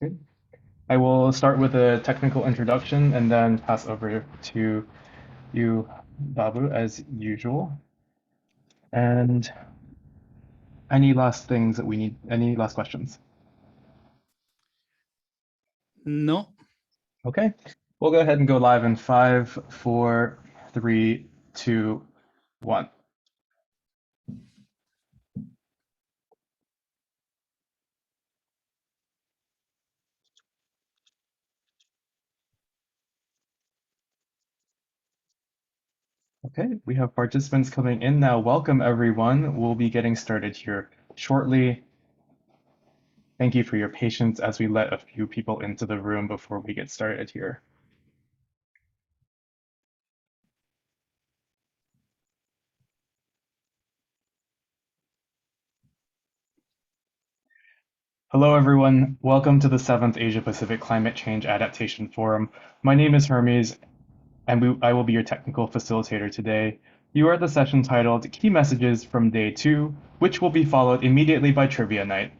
Good. I will start with a technical introduction and then pass over to you, Babu, as usual. And any last things that we need, any last questions? No. Okay, we'll go ahead and go live in 5, 4, 3, 2, 1. Okay, we have participants coming in now. Welcome, everyone. We'll be getting started here shortly. Thank you for your patience as we let a few people into the room before we get started here. Hello, everyone. Welcome to the 7th Asia-Pacific Climate Change Adaptation Forum. My name is Hermes, and I will be your technical facilitator today. You are at the session titled Key Messages from Day 2, which will be followed immediately by Trivia Night.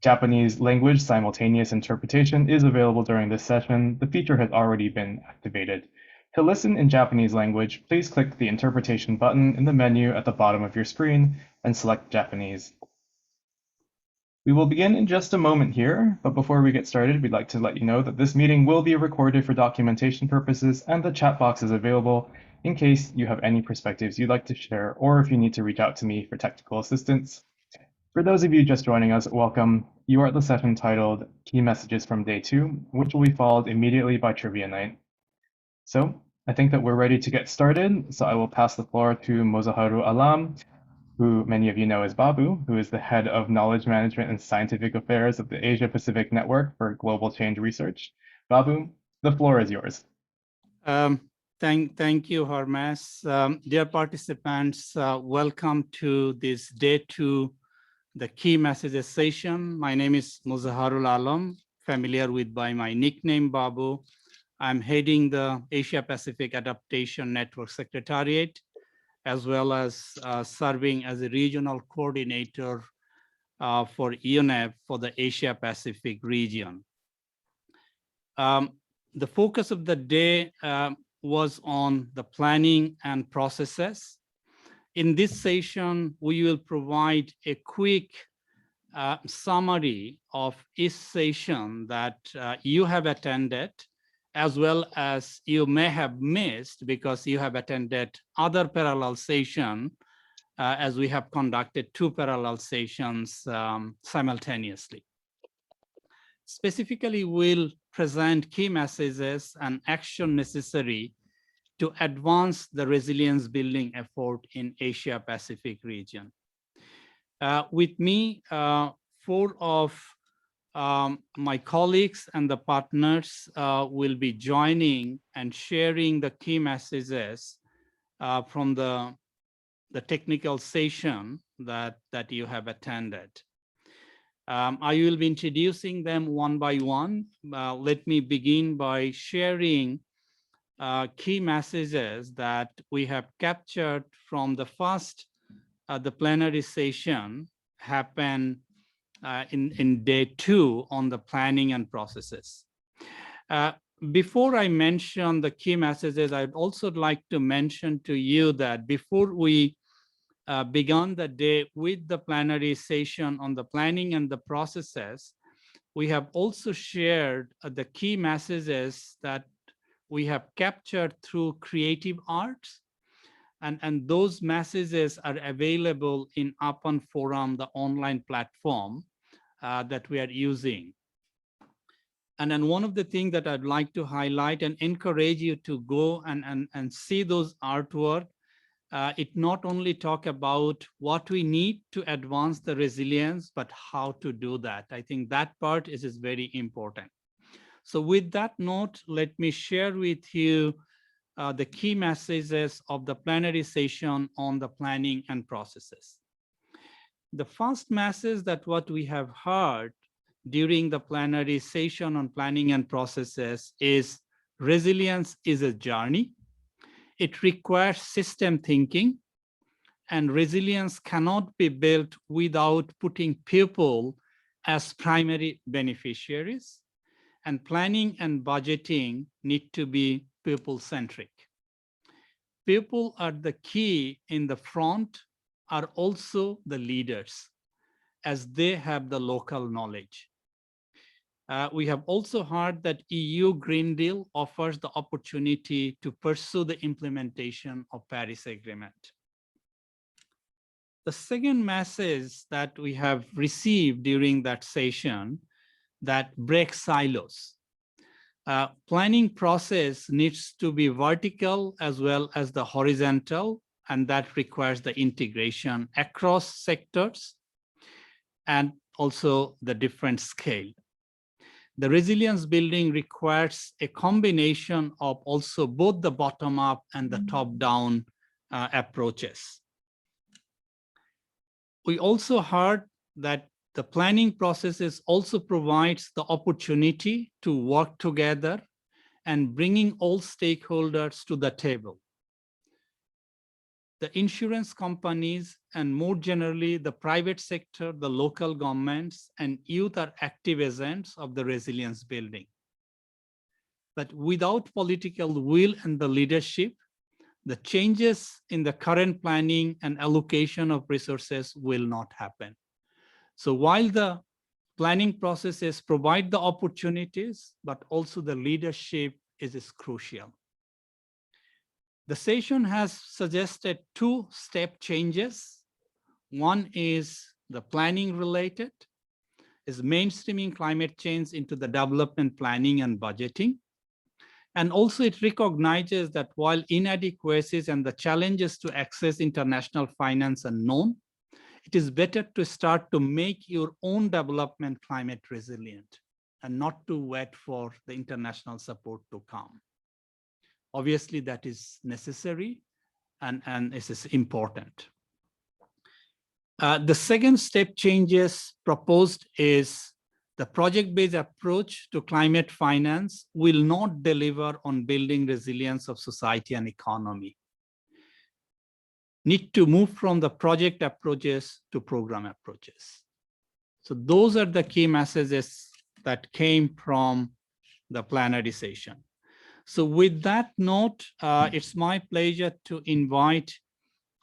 Japanese language simultaneous interpretation is available during this session. The feature has already been activated. To listen in Japanese language, please click the interpretation button in the menu at the bottom of your screen and select Japanese. We will begin in just a moment here, but before we get started, we'd like to let you know that this meeting will be recorded for documentation purposes and the chat box is available in case you have any perspectives you'd like to share or if you need to reach out to me for technical assistance. For those of you just joining us, welcome. You are at the session titled Key Messages from Day 2, which will be followed immediately by Trivia Night. So I think that we're ready to get started, so I will pass the floor to Mozaharul Alam, who many of you know as Babu, who is the head of knowledge management and scientific affairs of the Asia Pacific Network for Global Change Research. Babu, the floor is yours. Thank you, Hermes. Dear participants, welcome to this Day 2, the Key Messages session. My name is Mozaharul Alam, familiar with by my nickname Babu. I'm heading the Asia Pacific Adaptation Network Secretariat, as well as serving as a regional coordinator for UNEP for the Asia Pacific region. The focus of the day was on the planning and processes. In this session, we will provide a quick summary of each session that you have attended, as well as you may have missed because you have attended other parallel sessions, as we have conducted 2 parallel sessions simultaneously. Specifically, we'll present key messages and action necessary to advance the resilience building effort in Asia Pacific region. With me, 4 of my colleagues and the partners will be joining and sharing the key messages from the technical session that you have attended. I will be introducing them one by one. Let me begin by sharing key messages that we have captured from the first the plenary session happened in Day 2 on the planning and processes. Before I mention the key messages, I'd also like to mention to you that before we began the day with the plenary session on the planning and the processes, we have also shared the key messages that we have captured through creative arts, and those messages are available in APAN Forum, the online platform that we are using. And then one of the things that I'd like to highlight and encourage you to go and see those artwork. It not only talk about what we need to advance the resilience, but how to do that. I think that part is very important. So with that note, let me share with you the key messages of the plenary session on the planning and processes. The first message that what we have heard during the plenary session on planning and processes is resilience is a journey. It requires system thinking, and resilience cannot be built without putting people as primary beneficiaries, and planning and budgeting need to be people-centric. People are the key in the front, are also the leaders, as they have the local knowledge. We have also heard that EU Green Deal offers the opportunity to pursue the implementation of Paris Agreement. The second message that we have received during that session, that break silos. Planning process needs to be vertical as well as the horizontal, and that requires the integration across sectors and also the different scale. The resilience building requires a combination of also both the bottom-up and the top-down approaches. We also heard that the planning processes also provides the opportunity to work together and bringing all stakeholders to the table. The insurance companies and more generally the private sector, the local governments and youth are active agents of the resilience building. But without political will and the leadership, the changes in the current planning and allocation of resources will not happen. So while the planning processes provide the opportunities, but also the leadership is crucial. The session has suggested two step changes. One is the planning related, is mainstreaming climate change into the development planning and budgeting. And also it recognizes that while inadequacies and the challenges to access international finance are known, it is better to start to make your own development climate resilient and not to wait for the international support to come. Obviously, that is necessary and it is important. The second step changes proposed is the project-based approach to climate finance will not deliver on building resilience of society and economy. Need to move from the project approaches to program approaches. So those are the key messages that came from the plenary session. So with that note, it's my pleasure to invite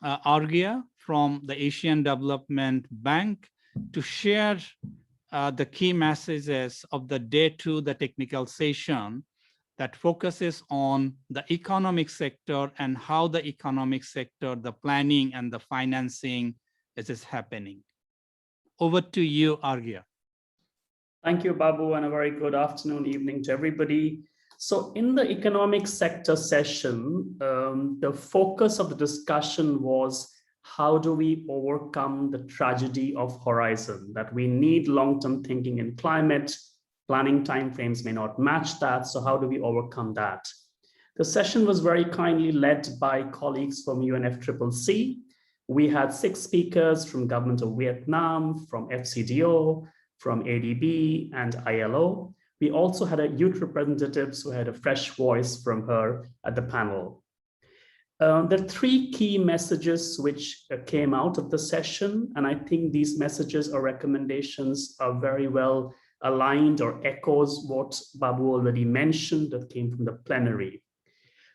Arghya from the Asian Development Bank to share the key messages of the day 2, the technical session that focuses on the economic sector and how the economic sector, the planning and the financing is happening. Over to you, Arghya. Thank you, Babu, and a very good afternoon, evening to everybody. So in the economic sector session, the focus of the discussion was how do we overcome the tragedy of horizon, that we need long-term thinking in climate, planning timeframes may not match that, so how do we overcome that? The session was very kindly led by colleagues from UNFCCC. We had 6 speakers from Government of Vietnam, from FCDO, from ADB and ILO. We also had a youth representatives who had a fresh voice from her at the panel. There are 3 key messages which came out of the session, and I think these messages or recommendations are very well aligned or echoes what Babu already mentioned that came from the plenary.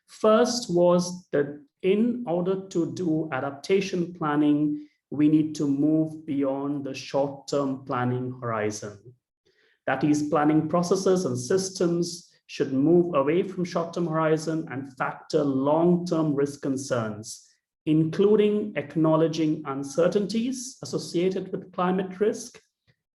First was that in order to do adaptation planning, we need to move beyond the short-term planning horizon. That is, planning processes and systems should move away from short-term horizon and factor long-term risk concerns, including acknowledging uncertainties associated with climate risk,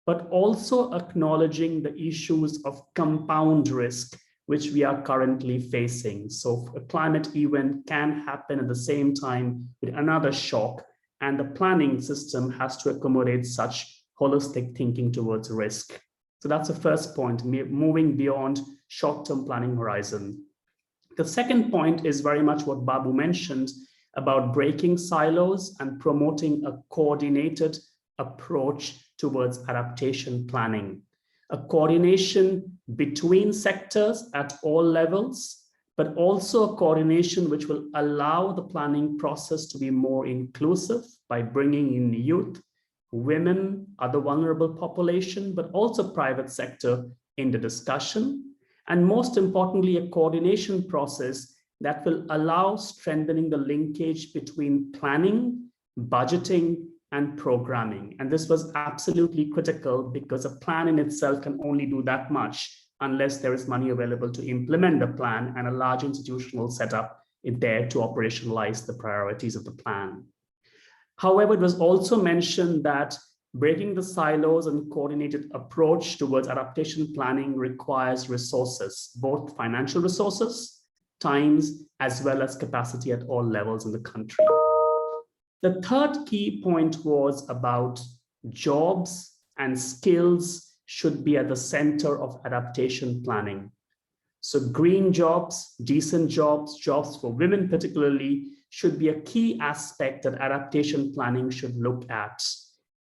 but also acknowledging the issues of compound risk, which we are currently facing. So a climate event can happen at the same time with another shock, and the planning system has to accommodate such holistic thinking towards risk. So that's the first point, moving beyond short-term planning horizon. The second point is very much what Babu mentioned about breaking silos and promoting a coordinated approach towards adaptation planning. A coordination between sectors at all levels, but also a coordination which will allow the planning process to be more inclusive by bringing in youth, women, other vulnerable population, but also private sector in the discussion. And most importantly, a coordination process that will allow strengthening the linkage between planning, budgeting, and programming. And this was absolutely critical because a plan in itself can only do that much unless there is money available to implement the plan and a large institutional setup in there to operationalize the priorities of the plan. However, it was also mentioned that breaking the silos and coordinated approach towards adaptation planning requires resources, both financial resources, times, as well as capacity at all levels in the country. The third key point was about jobs and skills should be at the center of adaptation planning. So green jobs, decent jobs, jobs for women particularly, should be a key aspect that adaptation planning should look at,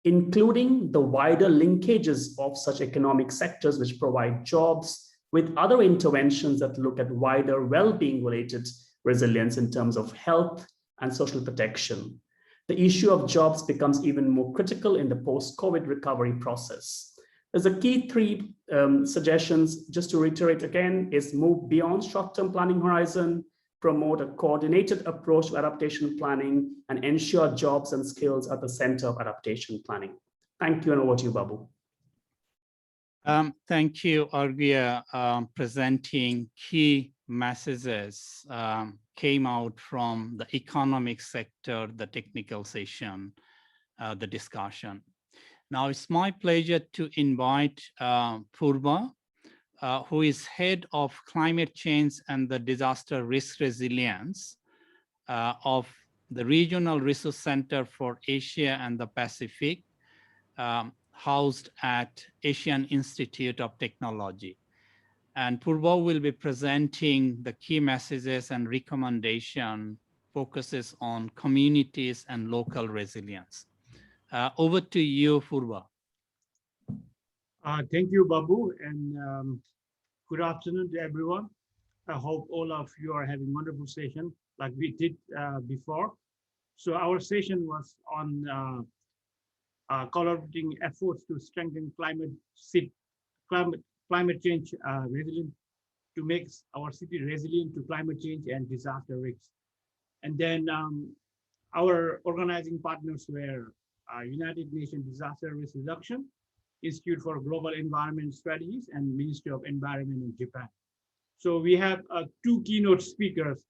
including the wider linkages of such economic sectors which provide jobs with other interventions that look at wider well-being related resilience in terms of health and social protection. The issue of jobs becomes even more critical in the post-COVID recovery process. There's a key three suggestions, just to reiterate again, is move beyond short-term planning horizon, promote a coordinated approach to adaptation planning, and ensure jobs and skills at the center of adaptation planning. Thank you, and over to you, Babu. Thank you, Arghya. Presenting key messages came out from the economic sector, the technical session, the discussion. Now it's my pleasure to invite Phurba, who is head of climate change and the disaster risk resilience of the Regional Resource Center for Asia and the Pacific, housed at Asian Institute of Technology. And Phurba will be presenting the key messages and recommendation focuses on communities and local resilience. Over to you, Phurba. Thank you, Babu, and good afternoon to everyone. I hope all of you are having a wonderful session like we did before. So our session was on collaborating efforts to strengthen climate change resilient, to make our city resilient to climate change and disaster risks. And then our organizing partners were United Nations Disaster Risk Reduction, Institute for Global Environment Strategies, and Ministry of Environment in Japan. So we have two keynote speakers,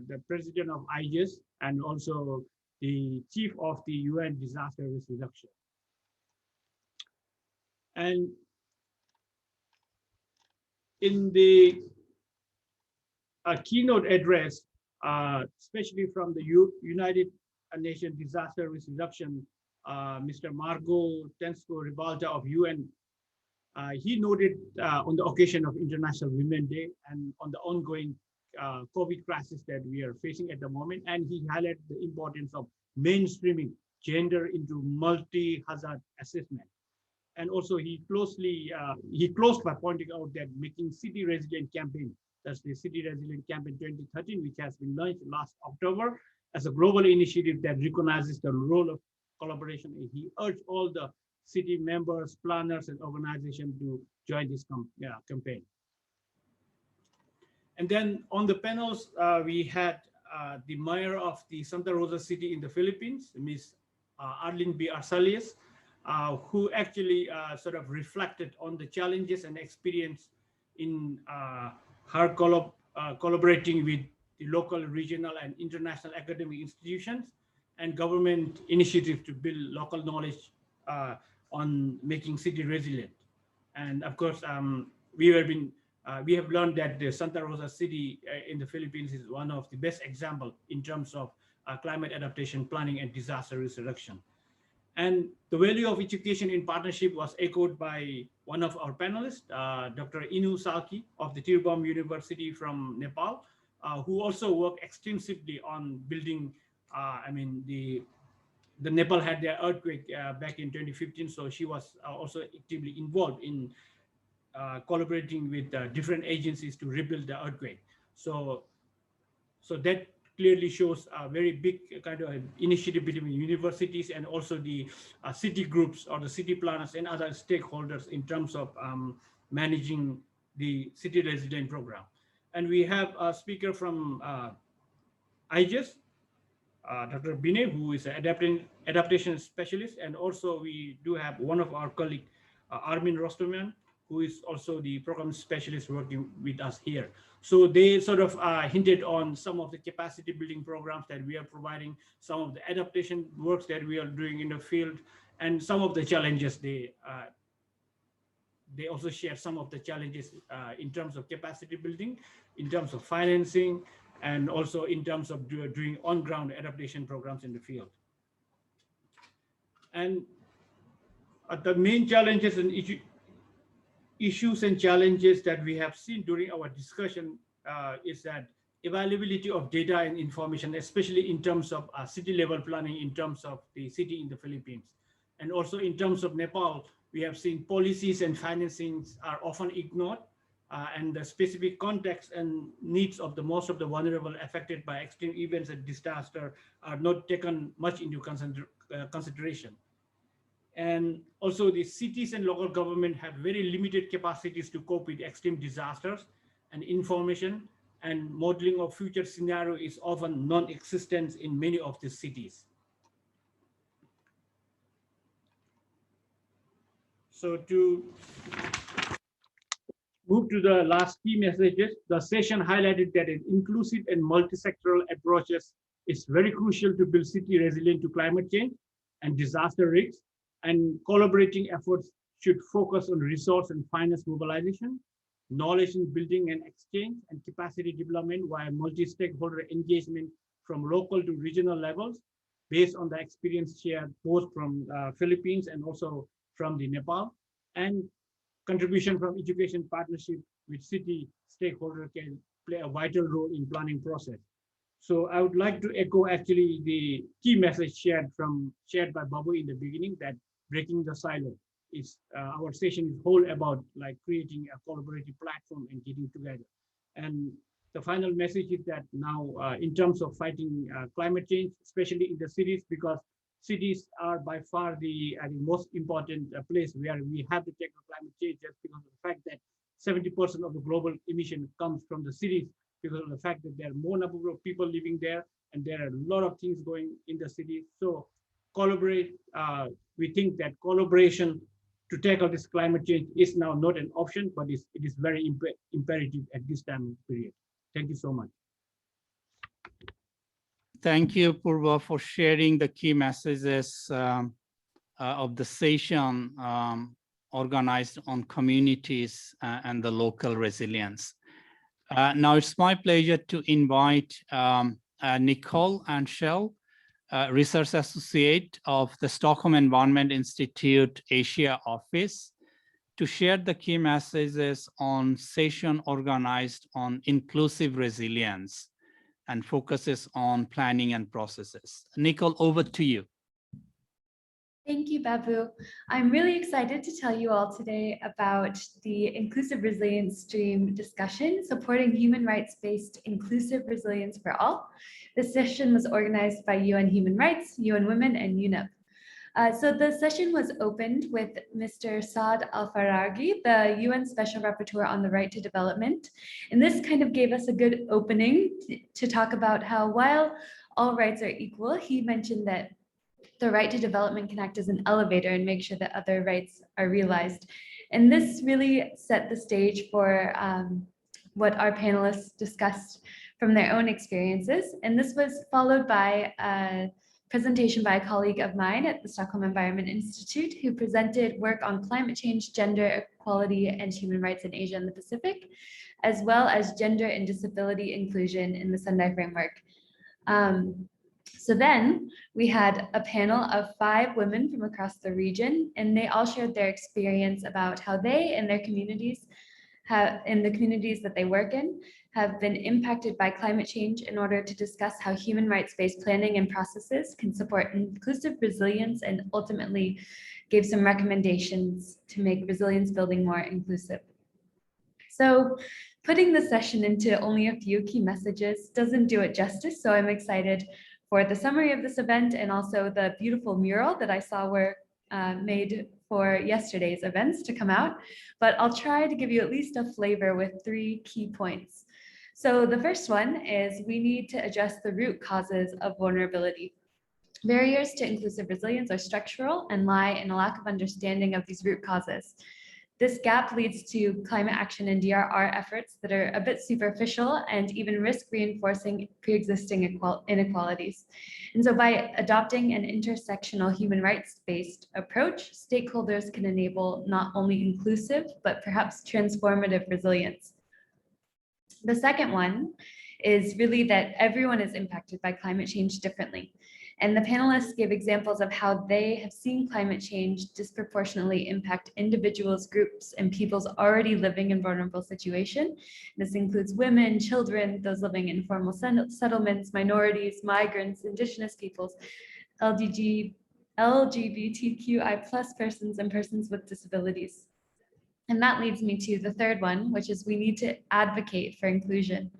the president of IGES and also the chief of the UN Disaster Risk Reduction. And in the keynote address, especially from the United Nations Disaster Risk Reduction, Mr. Margot Tensko-Ribalta of UN, he noted on the occasion of International Women's Day and on the ongoing COVID crisis that we are facing at the moment, and he highlighted the importance of mainstreaming gender into multi-hazard assessment. And also he closed by pointing out that making city resilient campaign, that's the City Resilient Campaign 2013, which has been launched last October as a global initiative that recognizes the role of collaboration. He urged all the city members, planners, and organizations to join this campaign. And then on the panels, we had the mayor of the Santa Rosa city in the Philippines, Ms. Arlene B. Arsalias, who actually sort of reflected on the challenges and experience in her collaborating with the local, regional, and international academic institutions and government initiatives to build local knowledge on making city resilient. And of course, we have learned that the Santa Rosa city in the Philippines is one of the best examples in terms of climate adaptation planning and disaster risk reduction. And the value of education in partnership was echoed by one of our panelists, Dr. Inu Salki of the Tirubaram University from Nepal, who also worked extensively on building, the Nepal had their earthquake back in 2015, so she was also actively involved in collaborating with different agencies to rebuild the earthquake. So that clearly shows a very big kind of initiative between universities and also the city groups or the city planners and other stakeholders in terms of managing the city resident program. And we have a speaker from IGES, Dr. Binay, who is an adaptation specialist. And also we do have one of our colleagues, Armin Rostoman, who is also the program specialist working with us here. So they sort of hinted on some of the capacity building programs that we are providing, some of the adaptation works that we are doing in the field, and some of the challenges they also share some of the challenges in terms of capacity building, in terms of financing, and also in terms of doing on-ground adaptation programs in the field. And the main challenges and issues and challenges that we have seen during our discussion is that availability of data and information, especially in terms of city level planning, in terms of the city in the Philippines. And also in terms of Nepal, we have seen policies and financings are often ignored, and the specific context and needs of the most of the vulnerable affected by extreme events and disaster are not taken much into consideration. And also the cities and local government have very limited capacities to cope with extreme disasters, and information and modeling of future scenario is often non-existent in many of the cities. So to move to the last key messages, the session highlighted that an inclusive and multi-sectoral approaches is very crucial to build city resilient to climate change and disaster risks, and collaborating efforts should focus on resource and finance mobilization, knowledge and building and exchange, and capacity development via multi-stakeholder engagement from local to regional levels based on the experience shared both from Philippines and also from the Nepal, and contribution from education partnership with city stakeholders can play a vital role in planning process. So I would like to echo actually the key message shared by Babu in the beginning, that breaking the silo is our session is whole about like creating a collaborative platform and getting together. And the final message is that now in terms of fighting climate change, especially in the cities, because cities are by far the most important place where we have to tackle climate change, just because of the fact that 70% of the global emission comes from the cities, because of the fact that there are more number of people living there, and there are a lot of things going in the city. So collaborate, we think that collaboration to tackle this climate change is now not an option, but it is very imperative at this time period. Thank you so much. Thank you, Phurba, for sharing the key messages of the session organized on communities and the local resilience. Now it's my pleasure to invite Nicole Anschell, Research Associate of the Stockholm Environment Institute Asia Office, to share the key messages on session organized on inclusive resilience and focuses on planning and processes. Nicole, over to you. Thank you, Babu. I'm really excited to tell you all today about the Inclusive Resilience Stream discussion, supporting human rights-based inclusive resilience for all. This session was organized by UN Human Rights, UN Women, and UNEP. So the session was opened with Mr. Saad Al-Faraghi, the UN Special Rapporteur on the Right to Development. And this kind of gave us a good opening to talk about how, while all rights are equal, he mentioned that the right to development can act as an elevator and make sure that other rights are realized. And this really set the stage for what our panelists discussed from their own experiences. And this was followed by a presentation by a colleague of mine at the Stockholm Environment Institute, who presented work on climate change, gender equality, and human rights in Asia and the Pacific, as well as gender and disability inclusion in the Sendai framework. So then we had a panel of 5 women from across the region, and they all shared their experience about how they and their communities in the communities that they work in have been impacted by climate change, in order to discuss how human rights-based planning and processes can support inclusive resilience, and ultimately gave some recommendations to make resilience building more inclusive. So Putting the session into only a few key messages doesn't do it justice, so I'm excited for the summary of this event and also the beautiful mural that I saw were made for yesterday's events to come out, but I'll try to give you at least a flavor with 3 key points. So the first one is we need to address the root causes of vulnerability. Barriers to inclusive resilience are structural and lie in a lack of understanding of these root causes. This gap leads to climate action and DRR efforts that are a bit superficial and even risk reinforcing pre-existing inequalities. And so by adopting an intersectional human rights-based approach, stakeholders can enable not only inclusive, but perhaps transformative resilience. The second one is really that everyone is impacted by climate change differently. And the panelists gave examples of how they have seen climate change disproportionately impact individuals, groups, and peoples already living in vulnerable situations. This includes women, children, those living in informal settlements, minorities, migrants, indigenous peoples, LGBTQI+ persons, and persons with disabilities. And that leads me to the third one, which is we need to advocate for inclusion.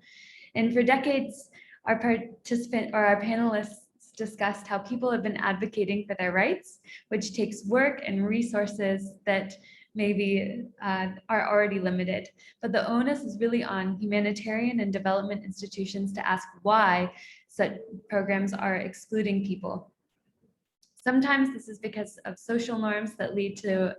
And for decades, our panelists discussed how people have been advocating for their rights, which takes work and resources that maybe are already limited. But the onus is really on humanitarian and development institutions to ask why such programs are excluding people. Sometimes this is because of social norms that lead to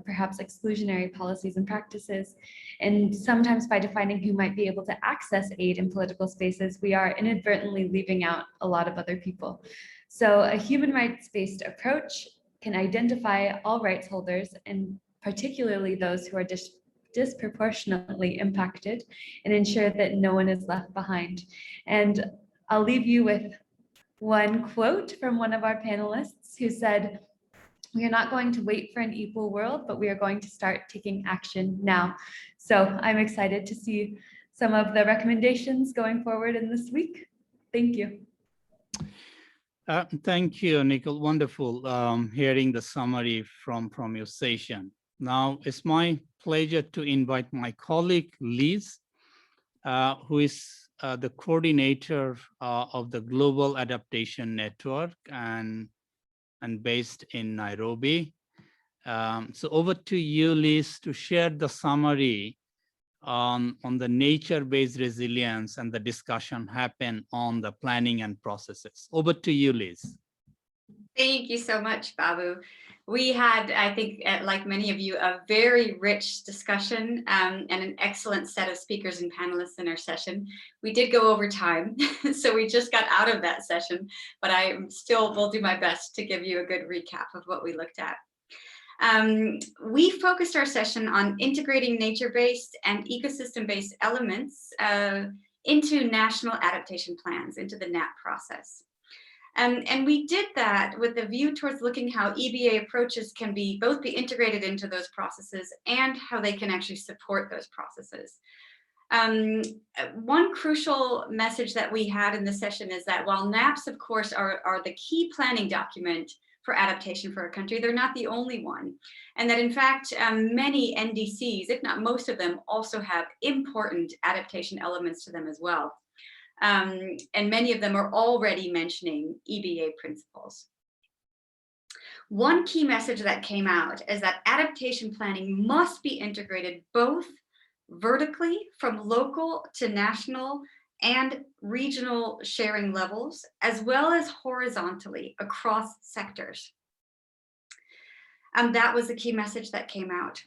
perhaps exclusionary policies and practices. And sometimes by defining who might be able to access aid in political spaces, we are inadvertently leaving out a lot of other people. So a human rights-based approach can identify all rights holders, and particularly those who are disproportionately impacted, and ensure that no one is left behind. And I'll leave you with one quote from one of our panelists who said, "We are not going to wait for an equal world, but we are going to start taking action now." So I'm excited to see some of the recommendations going forward in this week. Thank you. Thank you, Nicole. Wonderful hearing the summary from your session. Now it's my pleasure to invite my colleague, Liz, who is the coordinator of the Global Adaptation Network and based in Nairobi. So over to you, Liz, to share the summary on the nature-based resilience and the discussion happen on the planning and processes. Over to you, Liz. Thank you so much, Babu. We had, I think, like many of you, a very rich discussion and an excellent set of speakers and panelists in our session. We did go over time, so we just got out of that session, but I still will do my best to give you a good recap of what we looked at. We focused our session on integrating nature-based and ecosystem-based elements into national adaptation plans, into the NAP process. And we did that with a view towards looking how EBA approaches can be both be integrated into those processes and how they can actually support those processes. One crucial message that we had in the session is that while NAPs, of course, are the key planning document for adaptation for a country, they're not the only one. And that in fact, many NDCs, if not most of them, also have important adaptation elements to them as well. And many of them are already mentioning EBA principles. One key message that came out is that adaptation planning must be integrated both vertically from local to national and regional sharing levels, as well as horizontally across sectors. And that was the key message that came out.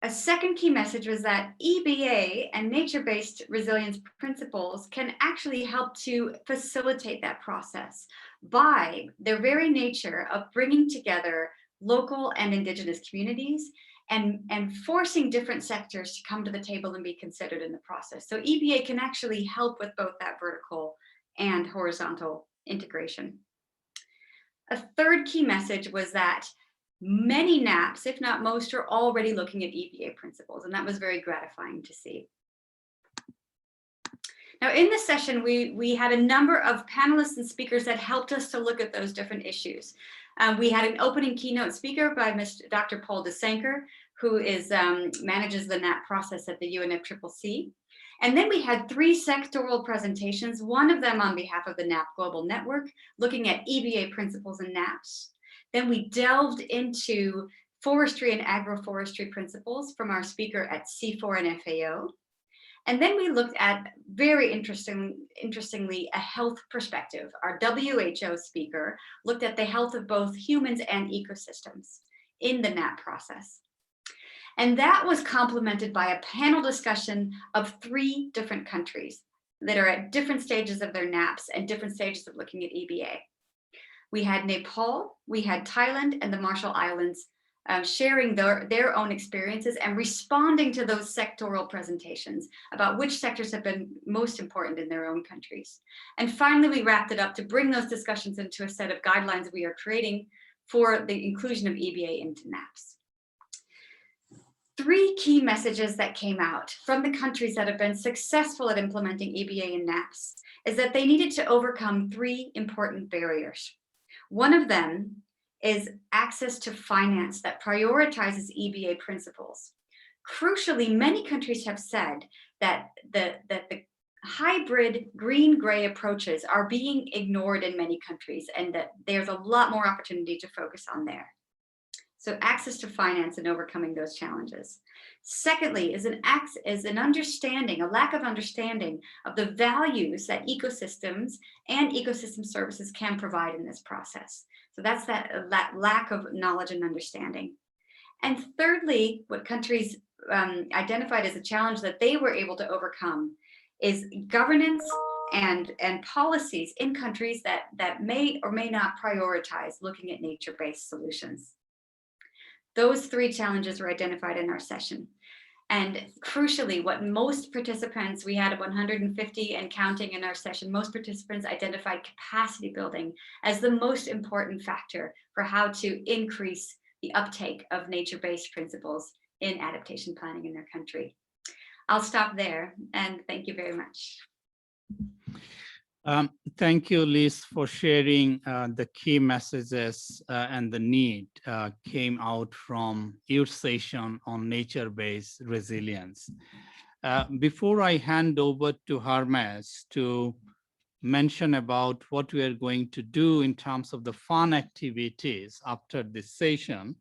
A second key message was that EBA and nature-based resilience principles can actually help to facilitate that process by their very nature of bringing together local and indigenous communities and forcing different sectors to come to the table and be considered in the process. So EBA can actually help with both that vertical and horizontal integration. A third key message was that many NAPs, if not most, are already looking at EBA principles, and that was very gratifying to see. Now, in this session, we had a number of panelists and speakers that helped us to look at those different issues. We had an opening keynote speaker by Dr. Paul DeSanker, who manages the NAP process at the UNEP CCC. And then we had 3 sectoral presentations, one of them on behalf of the NAP Global Network, looking at EBA principles and NAPs. Then we delved into forestry and agroforestry principles from our speaker at C4 and FAO. And then we looked at, very interestingly, a health perspective. Our WHO speaker looked at the health of both humans and ecosystems in the NAP process. And that was complemented by a panel discussion of 3 different countries that are at different stages of their NAPs and different stages of looking at EBA. We had Nepal, we had Thailand, and the Marshall Islands sharing their own experiences and responding to those sectoral presentations about which sectors have been most important in their own countries. And finally, we wrapped it up to bring those discussions into a set of guidelines we are creating for the inclusion of EBA into NAPs. 3 key messages that came out from the countries that have been successful at implementing EBA and NAPs is that they needed to overcome 3 important barriers. One of them is access to finance that prioritizes EBA principles. Crucially, many countries have said that the hybrid green-gray approaches are being ignored in many countries and that there's a lot more opportunity to focus on there. So access to finance and overcoming those challenges. Secondly, is an understanding, a lack of understanding of the values that ecosystems and ecosystem services can provide in this process. So that's that lack of knowledge and understanding. And thirdly, what countries identified as a challenge that they were able to overcome is governance and policies in countries that may or may not prioritize looking at nature-based solutions. Those 3 challenges were identified in our session. And crucially, what most participants, we had 150 and counting in our session, most participants identified capacity building as the most important factor for how to increase the uptake of nature-based principles in adaptation planning in their country. I'll stop there and thank you very much. Thank you, Liz, for sharing the key messages and the need came out from your session on nature-based resilience. Before I hand over to Hermes to mention about what we are going to do in terms of the fun activities after this session,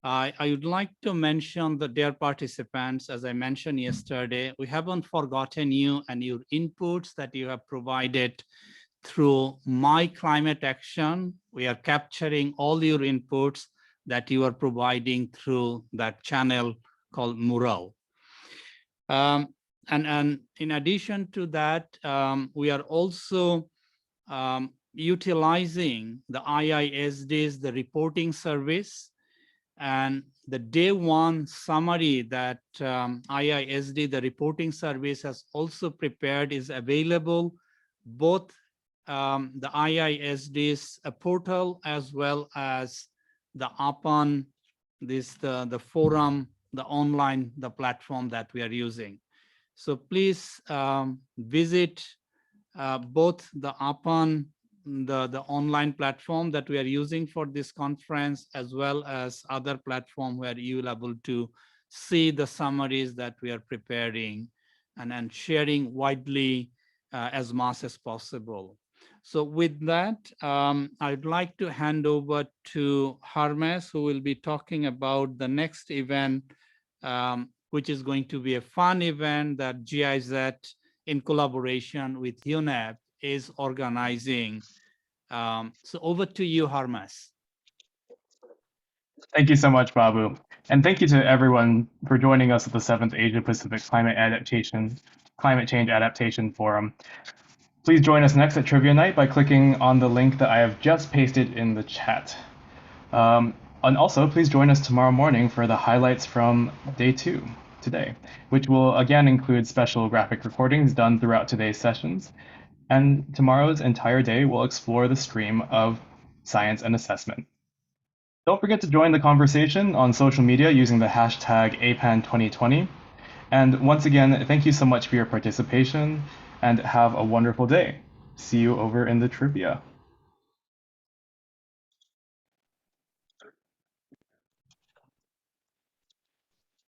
I would like to mention that dear participants, as I mentioned yesterday, we haven't forgotten you and your inputs that you have provided through My Climate Action. We are capturing all your inputs that you are providing through that channel called Mural. And in addition to that, we are also utilizing the IISD's, the reporting service, and the day 1 summary that IISD, the reporting service, has also prepared is available both the IISD's portal as well as the APAN, the forum, the online, the platform that we are using. So please visit both the APAN, the online platform that we are using for this conference, as well as other platform where you will be able to see the summaries that we are preparing and sharing widely as much as possible. So with that, I'd like to hand over to Hermes, who will be talking about the next event, which is going to be a fun event that GIZ in collaboration with UNEP is organizing. So over to you, Hermes. Thank you so much, Babu. And thank you to everyone for joining us at the 7th Asia Pacific Climate Change Adaptation Forum. Please join us next at Trivia Night by clicking on the link that I have just pasted in the chat. And also, please join us tomorrow morning for the highlights from day 2 today, which will again include special graphic recordings done throughout today's sessions. And tomorrow's entire day will explore the stream of science and assessment. Don't forget to join the conversation on social media using the hashtag APAN2020. And once again, thank you so much for your participation and have a wonderful day. See you over in the trivia.